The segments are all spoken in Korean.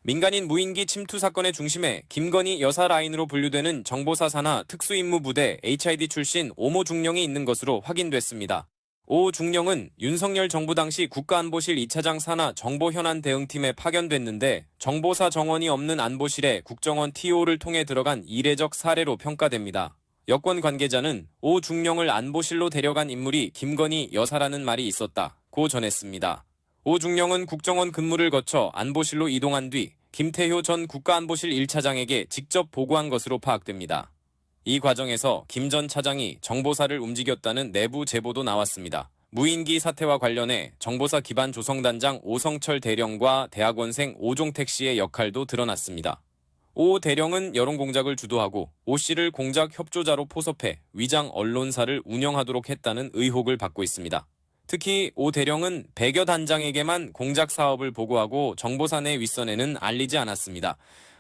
민간인 무인기 침투 사건의 중심에 김건희 여사 라인으로 분류되는 정보사 산하 특수임무부대 HID 출신 오모 중령이 있는 것으로 확인됐습니다. 오 중령은 윤석열 정부 당시 국가안보실 2차장 산하 정보현안 대응팀에 파견됐는데 정보사 정원이 없는 안보실에 국정원 TO를 통해 들어간 이례적 사례로 평가됩니다. 여권 관계자는 오 중령을 안보실로 데려간 인물이 김건희 여사라는 말이 있었다고 전했습니다. 오 중령은 국정원 근무를 거쳐 안보실로 이동한 뒤 김태효 전 국가안보실 1차장에게 직접 보고한 것으로 파악됩니다. 이 과정에서 김 전 차장이 정보사를 움직였다는 내부 제보도 나왔습니다. 무인기 사태와 관련해 정보사 기반 조성단장 오성철 대령과 대학원생 오종택 씨의 역할도 드러났습니다. 오 대령은 여론공작을 주도하고 오 씨를 공작 협조자로 포섭해 위장 언론사를 운영하도록 했다는 의혹을 받고 있습니다. 특히 오 대령은 100여 단장에게만 공작 사업을 보고하고 정보사 내 윗선에는 알리지 않았습니다.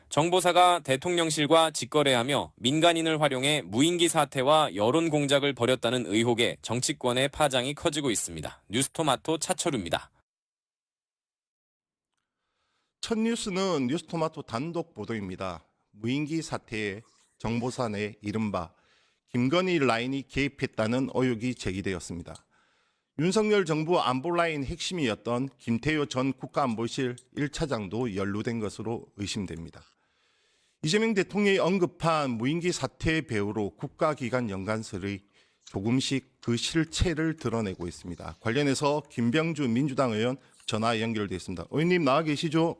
정보사가 대통령실과 직거래하며 민간인을 활용해 무인기 사태와 여론 공작을 벌였다는 의혹에 정치권의 파장이 커지고 있습니다. 뉴스토마토 차철우입니다. 첫 뉴스는 뉴스토마토 단독 보도입니다. 무인기 사태에 정보사 내 이른바 김건희 라인이 개입했다는 의혹이 제기되었습니다. 윤석열 정부 안보라인 핵심이었던 김태효 전 국가안보실 1차장도 연루된 것으로 의심됩니다. 이재명 대통령이 언급한 무인기 사태의 배후로 국가기관 연관설이 조금씩 그 실체를 드러내고 있습니다. 관련해서 김병주 민주당 의원 전화 연결되어 있습니다. 의원님 나와 계시죠?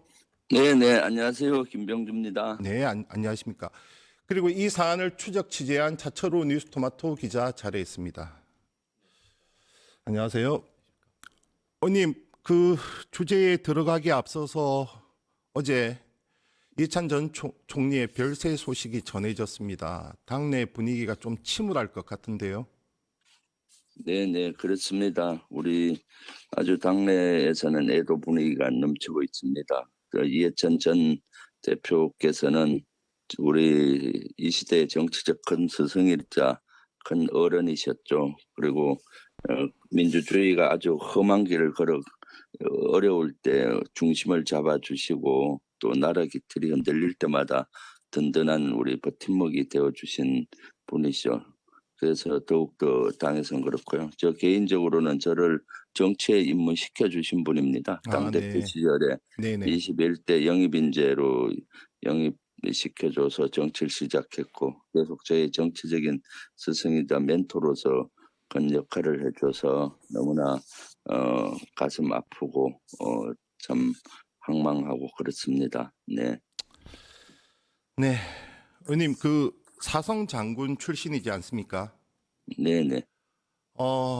네, 안녕하세요. 김병주입니다. 네, 안녕하십니까. 그리고 이 사안을 추적 취재한 차철우 뉴스토마토 기자 자리에 있습니다. 안녕하세요. 의원님, 그 주제에 들어가기 앞서서 어제 이해찬 전 총리의 별세 소식이 전해졌습니다. 당내 분위기가 좀 침울할 것 같은데요. 네, 그렇습니다. 우리 아주 당내에서는 애도 분위기가 넘치고 있습니다. 이해찬 전 대표께서는 우리 이 시대의 정치적 큰 스승이자 큰 어른이셨죠. 그리고 민주주의가 아주 험한 길을 걸어 어려울 때 중심을 잡아주시고 또 나라 기틀이 흔들릴 때마다 든든한 우리 버팀목이 되어주신 분이시죠. 그래서 더욱더 당에서는 그렇고요. 저 개인적으로는 저를 정치에 입문시켜 주신 분입니다. 당대표 네. 시절에 네네. 21대 영입인재로 영입시켜줘서 정치를 시작했고 계속 저의 정치적인 스승이자 멘토로서 큰 역할을 해줘서 너무나 가슴 아프고 참 황망하고 그렇습니다. 네. 네. 의원님, 그 사성 장군 출신이지 않습니까? 네네.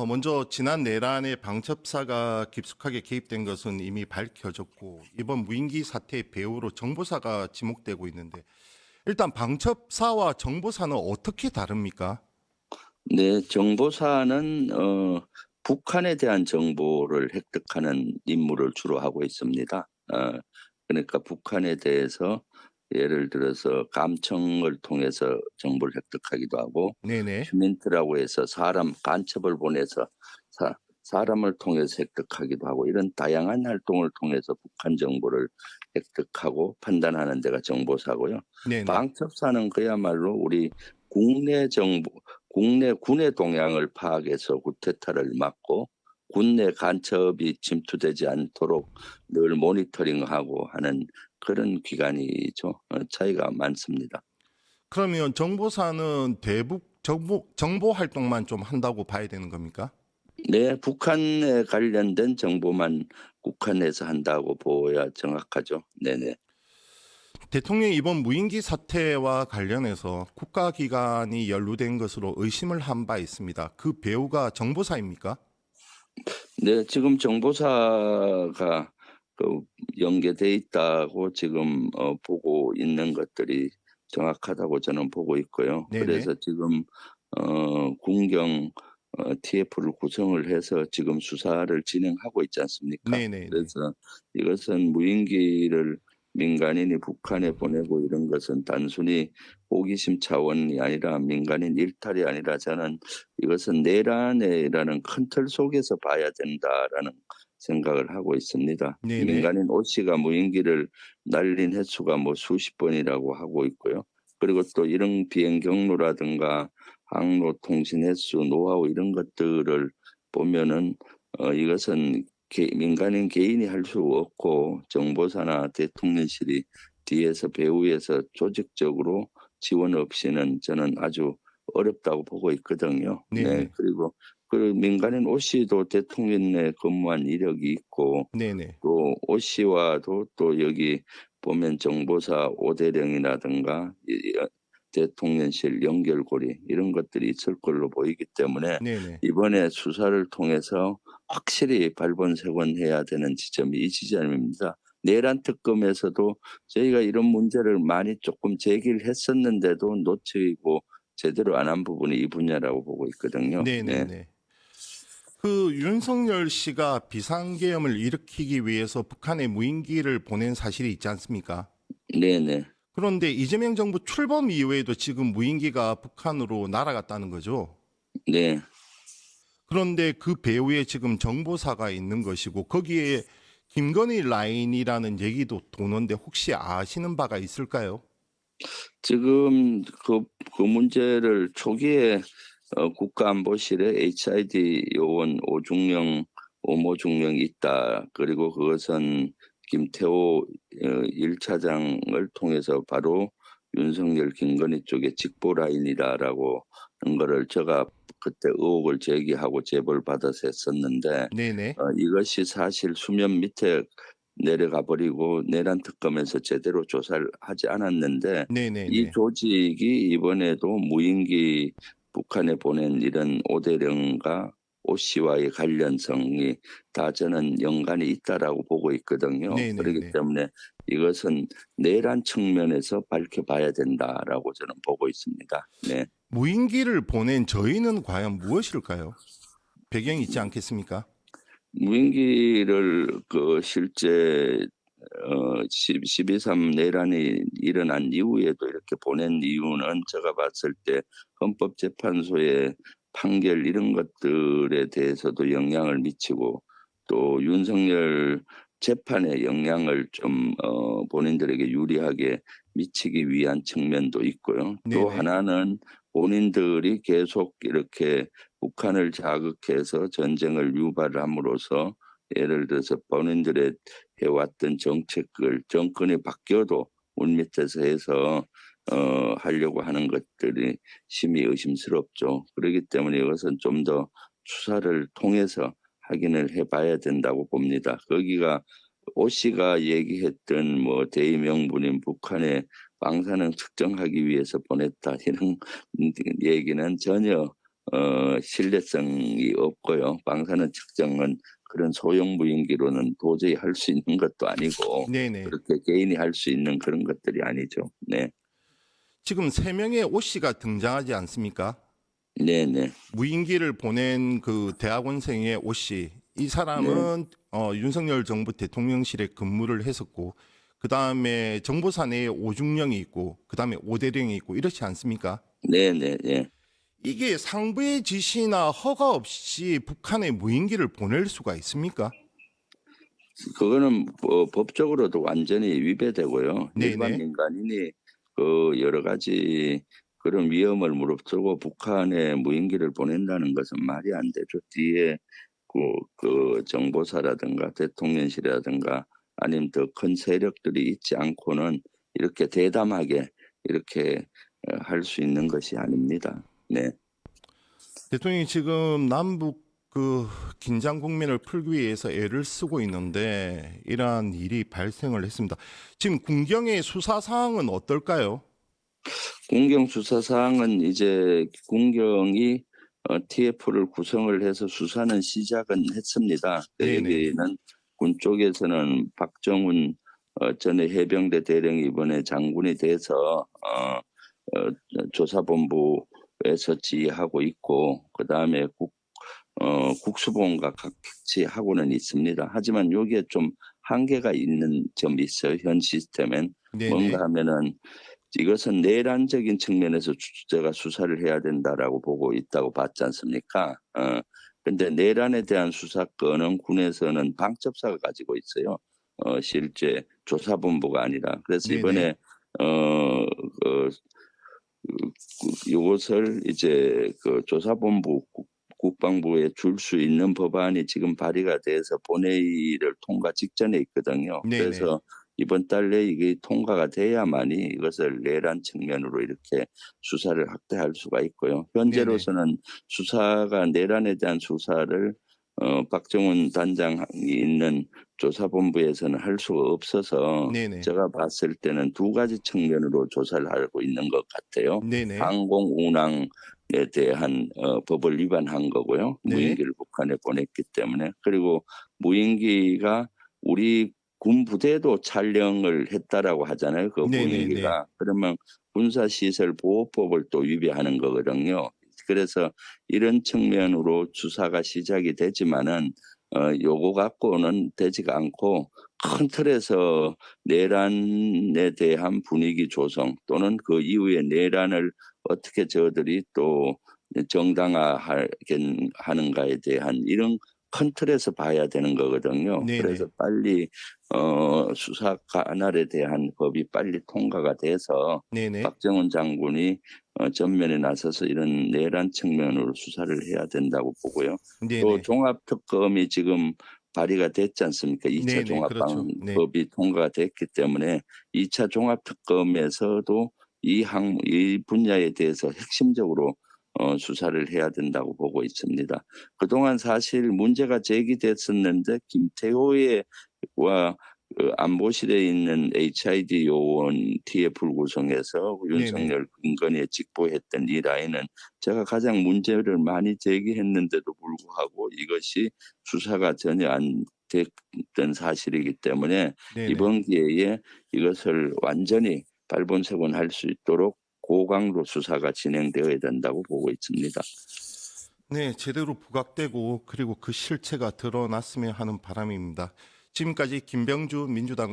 먼저 지난 내란에 방첩사가 깊숙하게 개입된 것은 이미 밝혀졌고 이번 무인기 사태의 배후로 정보사가 지목되고 있는데 일단 방첩사와 정보사는 어떻게 다릅니까? 네, 정보사는 북한에 대한 정보를 획득하는 임무를 주로 하고 있습니다. 그러니까 북한에 대해서 예를 들어서 감청을 통해서 정보를 획득하기도 하고 네네. 휴민트라고 해서 사람 간첩을 보내서 사람을 통해서 획득하기도 하고 이런 다양한 활동을 통해서 북한 정보를 획득하고 판단하는 데가 정보사고요. 네네. 방첩사는 그야말로 우리 국내 정보, 국내 군의 동향을 파악해서 구태타를 막고 군내 간첩이 침투되지 않도록 늘 모니터링하고 하는 그런 기관이죠. 차이가 많습니다. 그러면 정보사는 대북 정보 활동만 좀 한다고 봐야 되는 겁니까? 네, 북한에 관련된 정보만 국한에서 한다고 보아야 정확하죠. 네네. 대통령이 이번 무인기 사태와 관련해서 국가기관이 연루된 것으로 의심을 한 바 있습니다. 그 배후가 정보사입니까? 네, 지금 정보사가 연계돼 있다고 지금 보고 있는 것들이 정확하다고 저는 보고 있고요. 네네. 그래서 지금 군경 TF를 구성을 해서 지금 수사를 진행하고 있지 않습니까? 네네. 그래서 이것은 무인기를 민간인이 북한에 보내고 이런 것은 단순히 호기심 차원이 아니라 민간인 일탈이 아니라 저는 이것은 내란이라는 큰 틀 속에서 봐야 된다라는 생각을 하고 있습니다. 네네. 민간인 오 씨가 무인기를 날린 횟수가 뭐 수십 번이라고 하고 있고요. 그리고 또 이런 비행 경로라든가 항로 통신 횟수, 노하우 이런 것들을 보면은 이것은 민간인 개인이 할 수 없고 정보사나 대통령실이 뒤에서 배후에서 조직적으로 지원 없이는 저는 아주 어렵다고 보고 있거든요. 네네. 네. 그리고 그 민간인 오 씨도 대통령에 근무한 이력이 있고 네네. 또 오 씨와도 또 여기 보면 정보사 오대령이라든가 대통령실 연결고리 이런 것들이 있을 걸로 보이기 때문에 네네. 이번에 수사를 통해서 확실히 발본색원해야 되는 지점이 이 지점입니다. 내란 특검에서도 저희가 이런 문제를 많이 조금 제기를 했었는데도 놓치고 제대로 안 한 부분이 이 분야라고 보고 있거든요. 네. 네네네. 그 윤석열 씨가 비상계엄을 일으키기 위해서 북한에 무인기를 보낸 사실이 있지 않습니까? 네네. 그런데 이재명 정부 출범 이후에도 지금 무인기가 북한으로 날아갔다는 거죠. 네. 그런데 그 배후에 지금 정보사가 있는 것이고 거기에 김건희 라인이라는 얘기도 도는데 혹시 아시는 바가 있을까요? 지금 그 문제를 초기에 국가안보실에 HID 요원 오모중령이 있다. 그리고 그것은 김태호 1차장을 통해서 바로 윤석열, 김건희 쪽에 직보 라인이다라고 한 거를 제가 그때 의혹을 제기하고 제보를 받아서 했었는데 네네. 이것이 사실 수면 밑에 내려가 버리고 내란 특검에서 제대로 조사를 하지 않았는데 이 네네네. 조직이 이번에도 무인기 북한에 보낸 이런 오대령과 오 씨와의 관련성이 다 저는 연관이 있다라고 보고 있거든요. 그렇기 네네네. 때문에 이것은 내란 측면에서 밝혀봐야 된다라고 저는 보고 있습니다. 네. 무인기를 보낸 저희는 과연 무엇일까요? 배경이 있지 않겠습니까? 무인기를 그 실제 12.3 내란이 일어난 이후에도 이렇게 보낸 이유는 제가 봤을 때 헌법재판소의 판결 이런 것들에 대해서도 영향을 미치고 또 윤석열 재판에 영향을 좀 본인들에게 유리하게 미치기 위한 측면도 있고요. 또 네네. 하나는 본인들이 계속 이렇게 북한을 자극해서 전쟁을 유발함으로써 예를 들어서 본인들의 해왔던 정책을 정권이 바뀌어도 물밑에서 해서 하려고 하는 것들이 심히 의심스럽죠. 그렇기 때문에 이것은 좀 더 수사를 통해서 확인을 해봐야 된다고 봅니다. 거기가 오 씨가 얘기했던 뭐 대의 명분인 북한의 방사능 측정하기 위해서 보냈다 이런 얘기는 전혀 신뢰성이 없고요. 방사능 측정은 그런 소형 무인기로는 도저히 할 수 있는 것도 아니고 네네. 그렇게 개인이 할 수 있는 그런 것들이 아니죠. 네. 지금 세 명의 오 씨가 등장하지 않습니까? 네네. 무인기를 보낸 그 대학원생의 오 씨. 이 네. 사람은 윤석열 정부 대통령실에 근무를 했었고 그 다음에 정보사 내에 오중령이 있고 그 다음에 오대령이 있고 이렇지 않습니까? 네네. 네. 이게 상부의 지시나 허가 없이 북한에 무인기를 보낼 수가 있습니까? 그거는 법적으로도 완전히 위배되고요. 일반 네네. 민간인이 그 여러 가지 그런 위험을 무릅쓰고 북한에 무인기를 보낸다는 것은 말이 안 되죠. 뒤에 그 정보사라든가 대통령실이라든가 아니면 더 큰 세력들이 있지 않고는 이렇게 대담하게 이렇게 할 수 있는 것이 아닙니다. 네. 대통령이 지금 남북 그 긴장 국면을 풀기 위해서 애를 쓰고 있는데 이러한 일이 발생을 했습니다. 지금 군경의 수사 상황은 어떨까요? 군경 수사 사항은 이제 군경이 TF를 구성을 해서 수사는 시작은 했습니다. 네네. 여기는 군 쪽에서는 박정훈 전에 해병대 대령이 이번에 장군이 돼서 조사본부에서 지휘하고 있고 그다음에 국수본과 같이 하고는 있습니다. 하지만 여기에 좀 한계가 있는 점이 있어요. 현 시스템엔 네네. 뭔가 하면은 이것은 내란적인 측면에서 제가 수사를 해야 된다라고 보고 있다고 봤지 않습니까? 근데 내란에 대한 수사권은 군에서는 방첩사가 가지고 있어요. 실제 조사본부가 아니라. 그래서 네네. 이번에 그 이것을 이제 그 조사본부 국방부에 줄 수 있는 법안이 지금 발의가 돼서 본회의를 통과 직전에 있거든요. 네네. 그래서 이번 달 내에 이게 통과가 돼야만이 이것을 내란 측면으로 이렇게 수사를 확대할 수가 있고요. 현재로서는 수사가 내란에 대한 수사를 박정훈 단장이 있는 조사본부에서는 할 수가 없어서 네네. 제가 봤을 때는 두 가지 측면으로 조사를 하고 있는 것 같아요. 네네. 항공 운항에 대한 법을 위반한 거고요. 네. 무인기를 북한에 보냈기 때문에. 그리고 무인기가 우리 군 부대도 촬영을 했다라고 하잖아요. 그 네네네. 무인기가. 그러면 군사시설보호법을 또 위배하는 거거든요. 그래서 이런 측면으로 수사가 시작이 되지만은 요거 갖고는 되지가 않고 큰 틀에서 내란에 대한 분위기 조성 또는 그 이후에 내란을 어떻게 저들이 또 정당화하는가에 대한 이런 큰 틀에서 봐야 되는 거거든요. 네네. 그래서 빨리 수사 관할에 대한 법이 빨리 통과가 돼서 네네. 박정훈 장군이 전면에 나서서 이런 내란 측면으로 수사를 해야 된다고 보고요. 또 네네. 종합특검이 지금 발의가 됐지 않습니까? 2차 네네. 그렇죠. 네. 종합법이 통과가 됐기 때문에 2차 종합특검에서도 이 분야에 대해서 핵심적으로 수사를 해야 된다고 보고 있습니다. 그동안 사실 문제가 제기됐었는데 김태호와 그 안보실에 있는 HID 요원 TF를 구성해서 윤석열 김건희에 직보했던 이 라인은 제가 가장 문제를 많이 제기했는데도 불구하고 이것이 수사가 전혀 안 됐던 사실이기 때문에 네네. 이번 기회에 이것을 완전히 발본색원할 수 있도록 고강도 수사가 진행되어야 된다고 보고 있습니다. 네, 제대로 부각되고 그리고 그 실체가 드러났으면 하는 바람입니다. 지금까지 김병주 민주당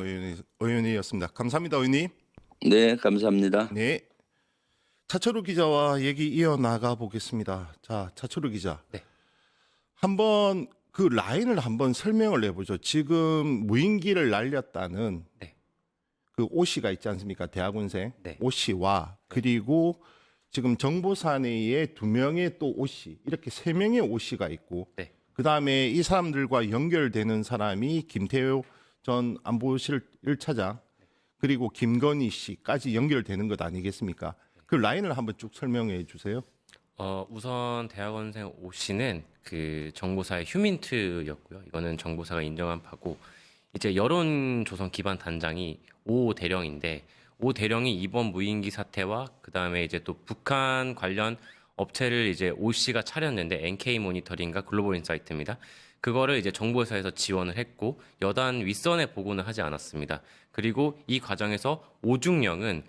의원이었습니다. 감사합니다, 의원님. 네, 감사합니다. 네. 차철우 기자와 얘기 이어나가 보겠습니다. 자, 차철우 기자. 네. 한번 그 라인을 한번 설명을 해보죠. 지금 무인기를 날렸다는 네. 그 오 씨가 있지 않습니까? 대학원생 네. 오 씨와 그리고 지금 정보사내에 2명의 또 오 씨, 이렇게 3명의 오 씨가 있고 네. 그 다음에 이 사람들과 연결되는 사람이 김태호 전 안보실 1차장 그리고 김건희 씨까지 연결되는 것 아니겠습니까? 그 라인을 한번 쭉 설명해 주세요. 우선 대학원생 오 씨는 그 정보사의 휴민트였고요. 이거는 정보사가 인정한 바고 이제 여론조선 기반 단장이 오 대령인데 오 대령이 이번 무인기 사태와 그 다음에 이제 또 북한 관련 업체를 이제 오 씨가 차렸는데 NK 모니터링과 글로벌 인사이트입니다. 그거를 이제 정보회사에서 지원을 했고 여단 윗선에 보고는 하지 않았습니다. 그리고 이 과정에서 오중령은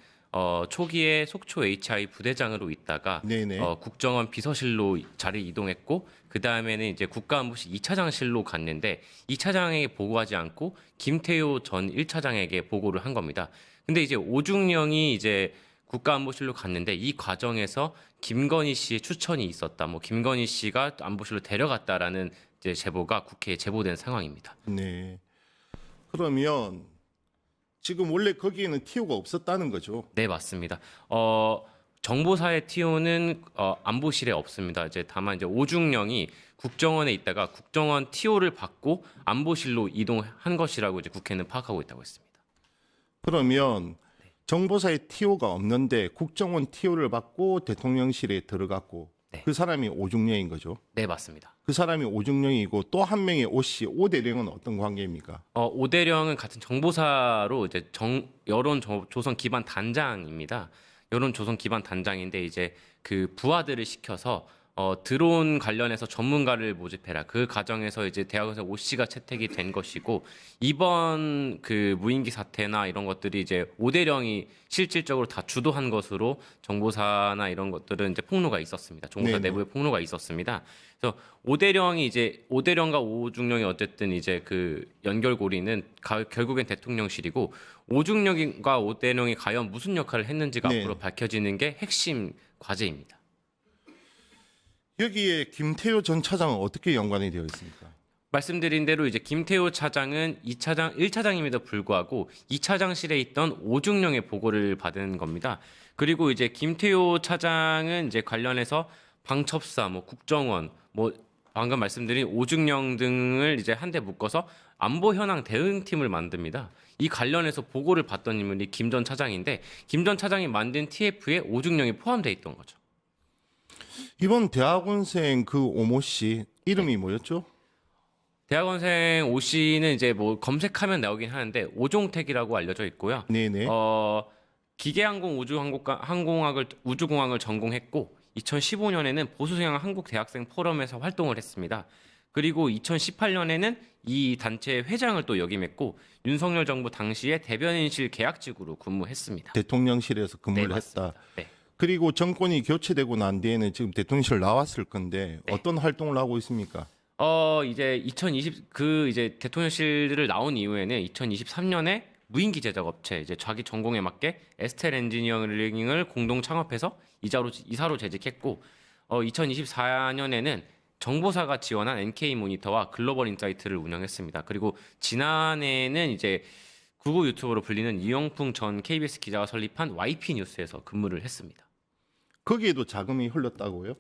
초기에 속초 HI 부대장으로 있다가 네네. 국정원 비서실로 자리 이동했고 그 다음에는 이제 국가안보실 2차장실로 갔는데 2차장에게 보고하지 않고 김태효 전 1차장에게 보고를 한 겁니다. 근데 이제 오중령이 이제 국가안보실로 갔는데 이 과정에서 김건희 씨의 추천이 있었다. 뭐 김건희 씨가 안보실로 데려갔다라는 이제 제보가 국회에 제보된 상황입니다. 네. 그러면 지금 원래 거기에는 TO가 없었다는 거죠. 네, 맞습니다. 정보사의 TO는 안보실에 없습니다. 이제 다만 이제 오중령이 국정원에 있다가 국정원 TO를 받고 안보실로 이동한 것이라고 이제 국회는 파악하고 있다고 했습니다. 그러면 정보사에 TO가 없는데 국정원 TO를 받고 대통령실에 들어갔고 네. 그 사람이 오중령인 거죠. 네, 맞습니다. 그 사람이 오중령이고 또 한 명의 오씨 오대령은 어떤 관계입니까? 오대령은 같은 정보사로 이제 여론 조선 기반 단장입니다. 여론 조선 기반 단장인데 이제 그 부하들을 시켜서 드론 관련해서 전문가를 모집해라. 그 과정에서 이제 대학원생 오 씨가 채택이 된 것이고 이번 그 무인기 사태나 이런 것들이 이제 오대령이 실질적으로 다 주도한 것으로 정보사나 이런 것들은 이제 폭로가 있었습니다. 정보사 네네. 내부에 폭로가 있었습니다. 그래서 오대령과 오중령이 어쨌든 이제 그 연결고리는 결국엔 대통령실이고 오중령과 오대령이 과연 무슨 역할을 했는지가 네. 앞으로 밝혀지는 게 핵심 과제입니다. 여기에 김태효 전 차장은 어떻게 연관이 되어 있습니까? 말씀드린 대로 이제 김태호 차장은 1차장임에도 불구하고 2차장실에 있던 오중령의 보고를 받은 겁니다. 그리고 이제 김태호 차장은 이제 관련해서 방첩사, 국정원, 방금 말씀드린 오중령 등을 이제 한데 묶어서 안보 현황 대응팀을 만듭니다. 이 관련해서 보고를 받던 인물이 김 전 차장인데 김 전 차장이 만든 TF에 오중령이 포함되어 있던 거죠. 이번 대학원생 그 오모 씨 이름이 뭐였죠? 대학원생 오 씨는 이제 검색하면 나오긴 하는데 오종택이라고 알려져 있고요. 네네. 기계항공 우주공학을 전공했고 2015년에는 보수성향 한국대학생 포럼에서 활동을 했습니다. 그리고 2018년에는 이 단체의 회장을 또 역임했고 윤석열 정부 당시에 대변인실 계약직으로 근무했습니다. 대통령실에서 근무를 네, 했다. 맞습니다. 네. 그리고 정권이 교체되고 난 뒤에는 지금 대통령실 나왔을 건데 네. 어떤 활동을 하고 있습니까? 이제 이제 대통령실을 나온 이후에는 2023년에 무인기 제작 업체 이제 자기 전공에 맞게 에스텔 엔지니어링을 공동 창업해서 이사로 재직했고 2024년에는 정보사가 지원한 NK 모니터와 글로벌 인사이트를 운영했습니다. 그리고 지난해에는 이제 구구 유튜버로 불리는 이영풍 전 KBS 기자가 설립한 YP 뉴스에서 근무를 했습니다. 거기에도 자금이 흘렀다고요?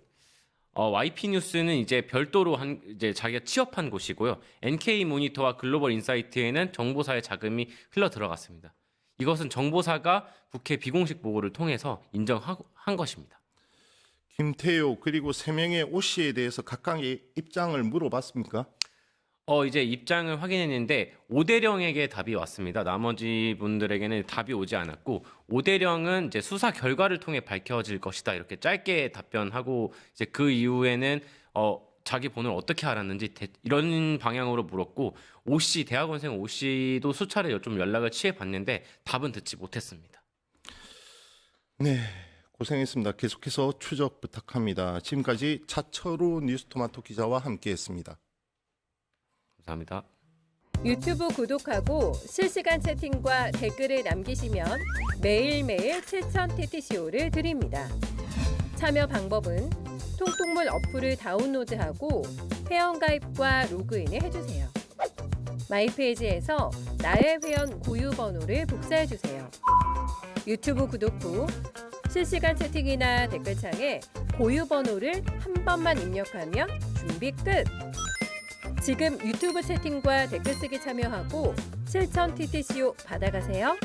YP 뉴스는 이제 별도로 이제 자기가 취업한 곳이고요. NK 모니터와 글로벌 인사이트에는 정보사의 자금이 흘러 들어갔습니다. 이것은 정보사가 국회 비공식 보고를 통해서 인정한 것입니다. 김태효 그리고 3명의 오 씨에 대해서 각각의 입장을 물어봤습니까? 이제 입장을 확인했는데 오대령에게 답이 왔습니다. 나머지 분들에게는 답이 오지 않았고 오대령은 이제 수사 결과를 통해 밝혀질 것이다 이렇게 짧게 답변하고 이제 그 이후에는 자기 번호를 어떻게 알았는지 이런 방향으로 물었고 오 씨 대학원생 오 씨도 수차례 좀 연락을 취해봤는데 답은 듣지 못했습니다. 네, 고생했습니다. 계속해서 추적 부탁합니다. 지금까지 차철우 뉴스토마토 기자와 함께했습니다. 감사합니다. 유튜브 구독하고 실시간 채팅과 댓글을 남기시면 매일매일 7,000TTCO를 드립니다. 참여 방법은 통통물 어플을 다운로드하고 회원가입과 로그인을 해주세요. 마이페이지에서 나의 회원 고유 번호를 복사해주세요. 유튜브 구독 후 실시간 채팅이나 댓글창에 고유 번호를 한 번만 입력하면 준비 끝! 지금 유튜브 채팅과 댓글 쓰기 참여하고 7,000TTCO 받아가세요.